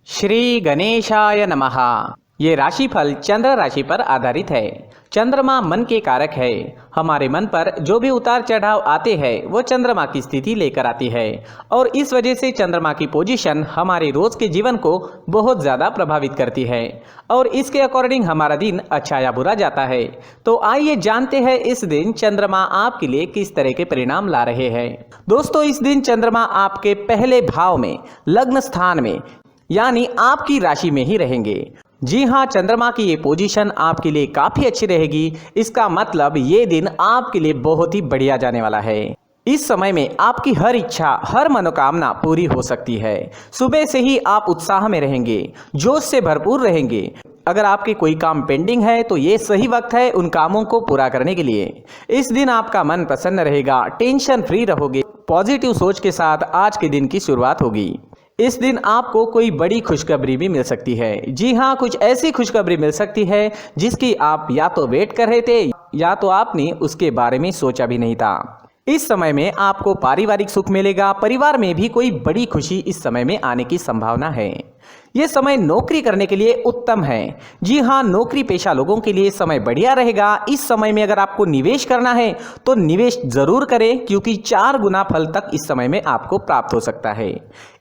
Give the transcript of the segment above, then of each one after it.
श्री गणेशाय नमः। ये राशिफल चंद्र राशि पर आधारित है। चंद्रमा मन के कारक है। हमारे मन पर जो भी उतार चढ़ाव आते हैं वो चंद्रमा की स्थिति लेकर आती है और इस वजह से चंद्रमा की पोजीशन हमारे रोज के जीवन को बहुत ज़्यादा प्रभावित करती है और इसके अकॉर्डिंग हमारा दिन अच्छा या बुरा जाता है। तो आइए जानते हैं इस दिन चंद्रमा आपके लिए किस तरह के परिणाम ला रहे हैं। दोस्तों, इस दिन चंद्रमा आपके पहले भाव में लग्न स्थान में यानी आपकी राशि में ही रहेंगे। जी हाँ, चंद्रमा की ये पोजीशन आपके लिए काफी अच्छी रहेगी। इसका मतलब ये दिन आपके लिए बहुत ही बढ़िया जाने वाला है। इस समय में आपकी हर इच्छा, हर मनोकामना पूरी हो सकती है। सुबह से ही आप उत्साह में रहेंगे, जोश से भरपूर रहेंगे। अगर आपके कोई काम पेंडिंग है तो ये सही वक्त है उन कामों को पूरा करने के लिए। इस दिन आपका मन प्रसन्न रहेगा, टेंशन फ्री रहोगे। पॉजिटिव सोच के साथ आज के दिन की शुरुआत होगी। इस दिन आपको कोई बड़ी खुशखबरी भी मिल सकती है। जी हाँ, कुछ ऐसी खुशखबरी मिल सकती है जिसकी आप या तो वेट कर रहे थे या तो आपने उसके बारे में सोचा भी नहीं था। इस समय में आपको पारिवारिक सुख मिलेगा। परिवार में भी कोई बड़ी खुशी इस समय में आने की संभावना है। ये समय नौकरी करने के लिए उत्तम है। जी हाँ, नौकरी पेशा लोगों के लिए समय बढ़िया रहेगा। इस समय में अगर आपको निवेश करना है तो निवेश जरूर करें क्योंकि 4 गुना फल तक इस समय में आपको प्राप्त हो सकता है।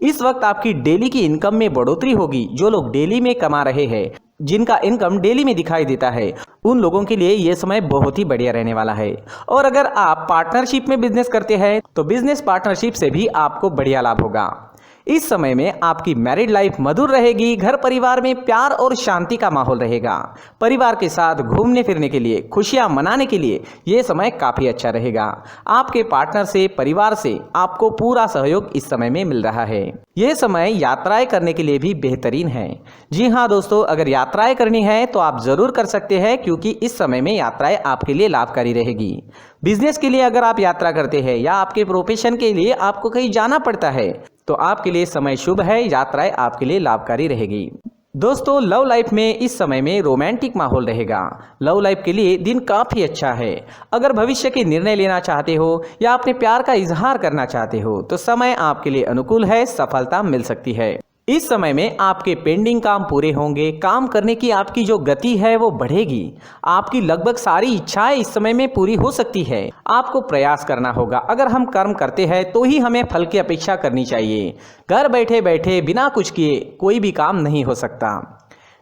इस वक्त आपकी डेली की इनकम में बढ़ोतरी होगी। जो लोग डेली में कमा रहे हैं, जिनका इनकम डेली में दिखाई देता है, उन लोगों के लिए यह समय बहुत ही बढ़िया रहने वाला है। और अगर आप पार्टनरशिप में बिजनेस करते हैं तो बिजनेस पार्टनरशिप से भी आपको बढ़िया लाभ होगा। इस समय में आपकी मैरिड लाइफ मधुर रहेगी। घर परिवार में प्यार और शांति का माहौल रहेगा। परिवार के साथ घूमने फिरने के लिए, खुशियां मनाने के लिए यह समय काफी अच्छा रहेगा। आपके पार्टनर से, परिवार से आपको पूरा सहयोग इस समय में मिल रहा है। यह समय यात्राएं करने के लिए भी बेहतरीन है। जी हाँ दोस्तों, अगर यात्राएं करनी है तो आप जरूर कर सकते हैं क्योंकि इस समय में यात्राएं आपके लिए लाभकारी रहेगी। बिजनेस के लिए अगर आप यात्रा करते हैं या आपके प्रोफेशन के लिए आपको कहीं जाना पड़ता है तो आपके लिए समय शुभ है। यात्राएं आपके लिए लाभकारी रहेगी। दोस्तों, लव लाइफ में इस समय में रोमांटिक माहौल रहेगा। लव लाइफ के लिए दिन काफ़ी अच्छा है। अगर भविष्य के निर्णय लेना चाहते हो या अपने प्यार का इजहार करना चाहते हो तो समय आपके लिए अनुकूल है। सफलता मिल सकती है। इस समय में आपके पेंडिंग काम पूरे होंगे। काम करने की आपकी जो गति है वो बढ़ेगी। आपकी लगभग सारी इच्छाएं इस समय में पूरी हो सकती है। आपको प्रयास करना होगा। अगर हम कर्म करते हैं तो ही हमें फल की अपेक्षा करनी चाहिए। घर बैठे बैठे बिना कुछ किए कोई भी काम नहीं हो सकता।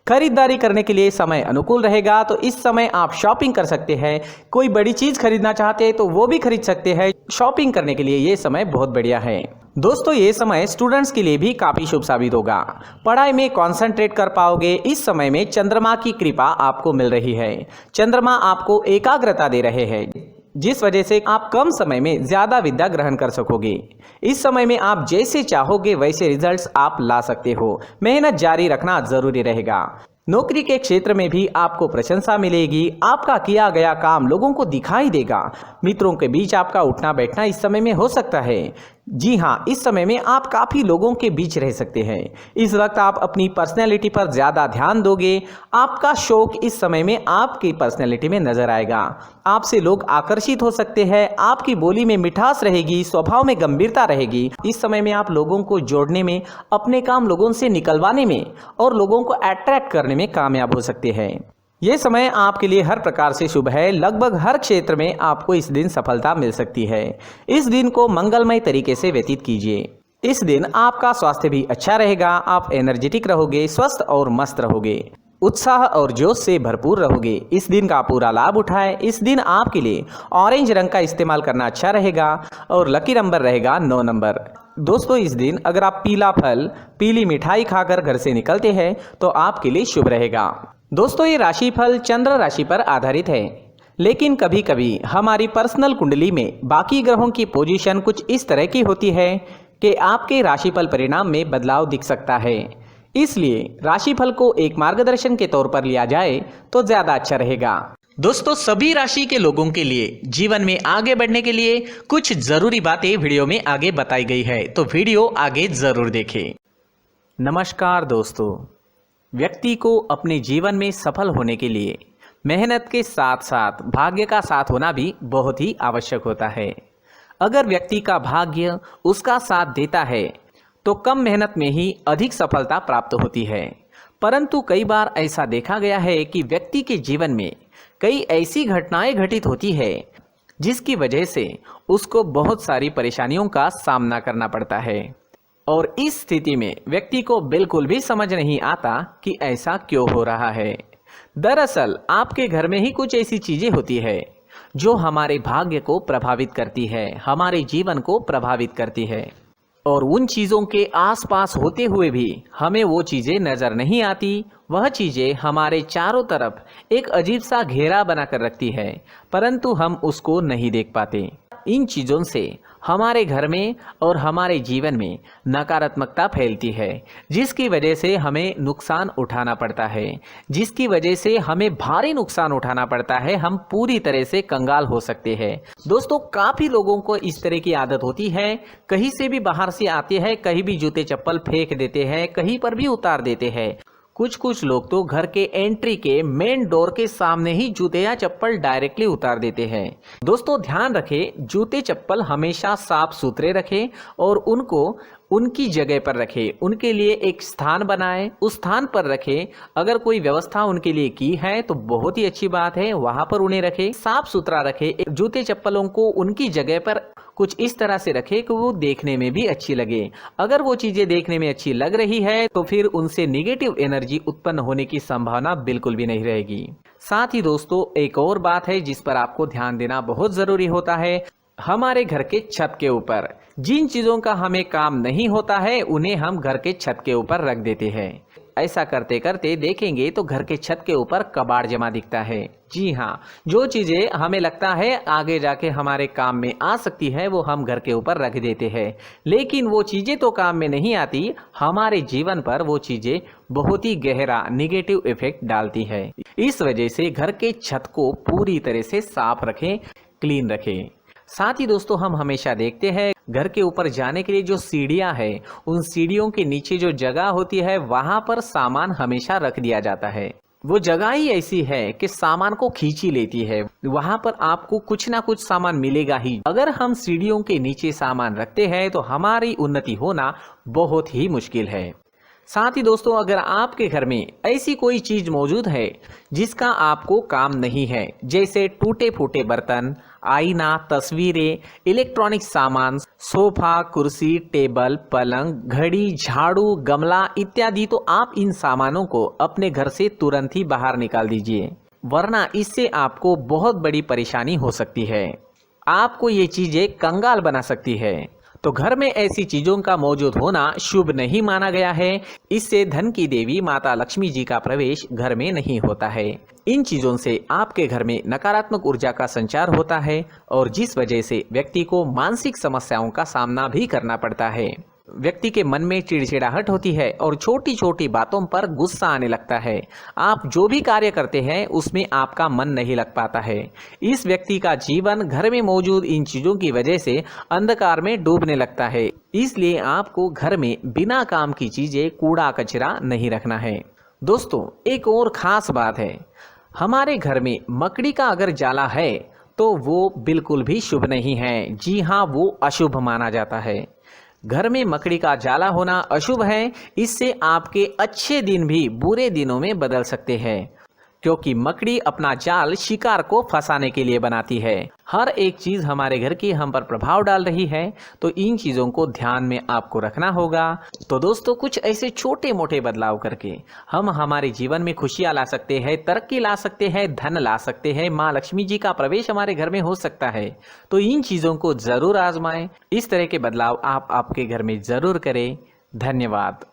खरीदारी करने के लिए समय अनुकूल रहेगा। तो इस समय आप शॉपिंग कर सकते हैं। कोई बड़ी चीज खरीदना चाहते हैं तो वो भी खरीद सकते हैं। शॉपिंग करने के लिए ये समय बहुत बढ़िया है। दोस्तों, ये समय स्टूडेंट्स के लिए भी काफी शुभ साबित होगा। पढ़ाई में कंसंट्रेट कर पाओगे। इस समय में चंद्रमा की कृपा आपको मिल रही है। चंद्रमा आपको एकाग्रता दे रहे हैं जिस वजह से आप कम समय में ज्यादा विद्या ग्रहण कर सकोगे। इस समय में आप जैसे चाहोगे वैसे रिजल्ट्स आप ला सकते हो। मेहनत जारी रखना जरूरी रहेगा। नौकरी के क्षेत्र में भी आपको प्रशंसा मिलेगी। आपका किया गया काम लोगों को दिखाई देगा। मित्रों के बीच आपका उठना बैठना इस समय में हो सकता है। जी हाँ, इस समय में आप काफ़ी लोगों के बीच रह सकते हैं। इस वक्त आप अपनी पर्सनैलिटी पर ज़्यादा ध्यान दोगे। आपका शौक इस समय में आपकी पर्सनैलिटी में नजर आएगा। आपसे लोग आकर्षित हो सकते हैं। आपकी बोली में मिठास रहेगी, स्वभाव में गंभीरता रहेगी। इस समय में आप लोगों को जोड़ने में, अपने काम लोगों से निकलवाने में और लोगों को अट्रैक्ट करने में कामयाब हो सकते हैं। ये समय आपके लिए हर प्रकार से शुभ है। लगभग हर क्षेत्र में आपको इस दिन सफलता मिल सकती है। इस दिन को मंगलमय तरीके से व्यतीत कीजिए। इस दिन आपका स्वास्थ्य भी अच्छा रहेगा। आप एनर्जेटिक रहोगे, स्वस्थ और मस्त रहोगे, उत्साह और जोश से भरपूर रहोगे। इस दिन का पूरा लाभ उठाएं। इस दिन आपके लिए ऑरेंज रंग का इस्तेमाल करना अच्छा रहेगा और लकी नंबर रहेगा 9 नंबर। दोस्तों, इस दिन अगर आप पीला फल, पीली मिठाई खाकर घर से निकलते हैं तो आपके लिए शुभ रहेगा। दोस्तों, ये राशिफल चंद्र राशि पर आधारित है, लेकिन कभी कभी हमारी पर्सनल कुंडली में बाकी ग्रहों की पोजीशन कुछ इस तरह की होती है कि आपके राशिफल परिणाम में बदलाव दिख सकता है। इसलिए राशिफल को एक मार्गदर्शन के तौर पर लिया जाए तो ज्यादा अच्छा रहेगा। दोस्तों, सभी राशि के लोगों के लिए जीवन में आगे बढ़ने के लिए कुछ जरूरी बातें वीडियो में आगे बताई गई है, तो वीडियो आगे जरूर देखें। नमस्कार दोस्तों, व्यक्ति को अपने जीवन में सफल होने के लिए मेहनत के साथ साथ भाग्य का साथ होना भी बहुत ही आवश्यक होता है। अगर व्यक्ति का भाग्य उसका साथ देता है तो कम मेहनत में ही अधिक सफलता प्राप्त होती है। परंतु कई बार ऐसा देखा गया है कि व्यक्ति के जीवन में कई ऐसी घटनाएं घटित होती है जिसकी वजह से उसको बहुत सारी परेशानियों का सामना करना पड़ता है, और इस स्थिति में व्यक्ति को बिल्कुल भी समझ नहीं आता कि ऐसा क्यों हो रहा है। दरअसल आपके घर में ही कुछ ऐसी चीजें होती है जो हमारे भाग्य को प्रभावित करती है, हमारे जीवन को प्रभावित करती है, और उन चीज़ों के आसपास होते हुए भी हमें वो चीज़ें नज़र नहीं आती। वह चीज़ें हमारे चारों तरफ एक अजीब सा घेरा बनाकर रखती है, परंतु हम उसको नहीं देख पाते। इन चीज़ों से हमारे घर में और हमारे जीवन में नकारात्मकता फैलती है, जिसकी वजह से हमें नुकसान उठाना पड़ता है, जिसकी वजह से हमें भारी नुकसान उठाना पड़ता है। हम पूरी तरह से कंगाल हो सकते हैं। दोस्तों, काफ़ी लोगों को इस तरह की आदत होती है, कहीं से भी बाहर से आते हैं, कहीं भी जूते चप्पल फेंक देते हैं, कहीं पर भी उतार देते हैं। कुछ लोग तो घर के एंट्री के मेन डोर के सामने ही जूते या चप्पल डायरेक्टली उतार देते हैं। दोस्तों, ध्यान रखें, जूते चप्पल हमेशा साफ सुथरे रखें और उनको उनकी जगह पर रखें। उनके लिए एक स्थान बनाएं, उस स्थान पर रखें। अगर कोई व्यवस्था उनके लिए की है तो बहुत ही अच्छी बात है, वहां पर उन्हें रखें, साफ सुथरा रखें। जूते चप्पलों को उनकी जगह पर कुछ इस तरह से रखें कि वो देखने में भी अच्छी लगे। अगर वो चीजें देखने में अच्छी लग रही है तो फिर उनसे नेगेटिव एनर्जी उत्पन्न होने की संभावना बिल्कुल भी नहीं रहेगी। साथ ही दोस्तों, एक और बात है जिस पर आपको ध्यान देना बहुत जरूरी होता है। हमारे घर के छत के ऊपर जिन चीजों का हमें काम नहीं होता है उन्हें हम घर के छत के ऊपर रख देते हैं। ऐसा करते करते देखेंगे तो घर के छत के ऊपर कबाड़ जमा दिखता है। जी हाँ, जो चीजें हमें लगता है आगे जाके हमारे काम में आ सकती है वो हम घर के ऊपर रख देते हैं, लेकिन वो चीजें तो काम में नहीं आती, हमारे जीवन पर वो चीजें बहुत ही गहरा निगेटिव इफेक्ट डालती है। इस वजह से घर के छत को पूरी तरह से साफ रखें, क्लीन रखें। साथ ही दोस्तों, हम हमेशा देखते हैं घर के ऊपर जाने के लिए जो सीढ़ियां हैं, उन सीढ़ियों के नीचे जो जगह होती है वहां पर सामान हमेशा रख दिया जाता है। वो जगह ही ऐसी है कि सामान को खींची लेती है, वहां पर आपको कुछ ना कुछ सामान मिलेगा ही। अगर हम सीढ़ियों के नीचे सामान रखते हैं तो हमारी उन्नति होना बहुत ही मुश्किल है। साथ ही दोस्तों, अगर आपके घर में ऐसी कोई चीज मौजूद है जिसका आपको काम नहीं है, जैसे टूटे फूटे बर्तन, आईना, तस्वीरें, इलेक्ट्रॉनिक सामान, सोफा, कुर्सी, टेबल, पलंग, घड़ी, झाड़ू, गमला इत्यादि, तो आप इन सामानों को अपने घर से तुरंत ही बाहर निकाल दीजिए, वरना इससे आपको बहुत बड़ी परेशानी हो सकती है। आपको ये चीजें कंगाल बना सकती है। तो घर में ऐसी चीजों का मौजूद होना शुभ नहीं माना गया है। इससे धन की देवी माता लक्ष्मी जी का प्रवेश घर में नहीं होता है। इन चीजों से आपके घर में नकारात्मक ऊर्जा का संचार होता है और जिस वजह से व्यक्ति को मानसिक समस्याओं का सामना भी करना पड़ता है। व्यक्ति के मन में चिड़चिड़ाहट होती है और छोटी छोटी बातों पर गुस्सा आने लगता है। आप जो भी कार्य करते हैं उसमें आपका मन नहीं लग पाता है। इस व्यक्ति का जीवन घर में मौजूद इन चीजों की वजह से अंधकार में डूबने लगता है। इसलिए आपको घर में बिना काम की चीजें, कूड़ा कचरा नहीं रखना है। दोस्तों, एक और खास बात है, हमारे घर में मकड़ी का अगर जाला है तो वो बिल्कुल भी शुभ नहीं है। जी हाँ, वो अशुभ माना जाता है। घर में मकड़ी का जाला होना अशुभ है। इससे आपके अच्छे दिन भी बुरे दिनों में बदल सकते हैं, क्योंकि मकड़ी अपना जाल शिकार को फंसाने के लिए बनाती है। हर एक चीज हमारे घर की हम पर प्रभाव डाल रही है, तो इन चीजों को ध्यान में आपको रखना होगा। तो दोस्तों, कुछ ऐसे छोटे मोटे बदलाव करके हम हमारे जीवन में खुशियां ला सकते हैं, तरक्की ला सकते हैं, धन ला सकते हैं, माँ लक्ष्मी जी का प्रवेश हमारे घर में हो सकता है। तो इन चीजों को जरूर आजमाएं। इस तरह के बदलाव आप आपके घर में जरूर करें। धन्यवाद।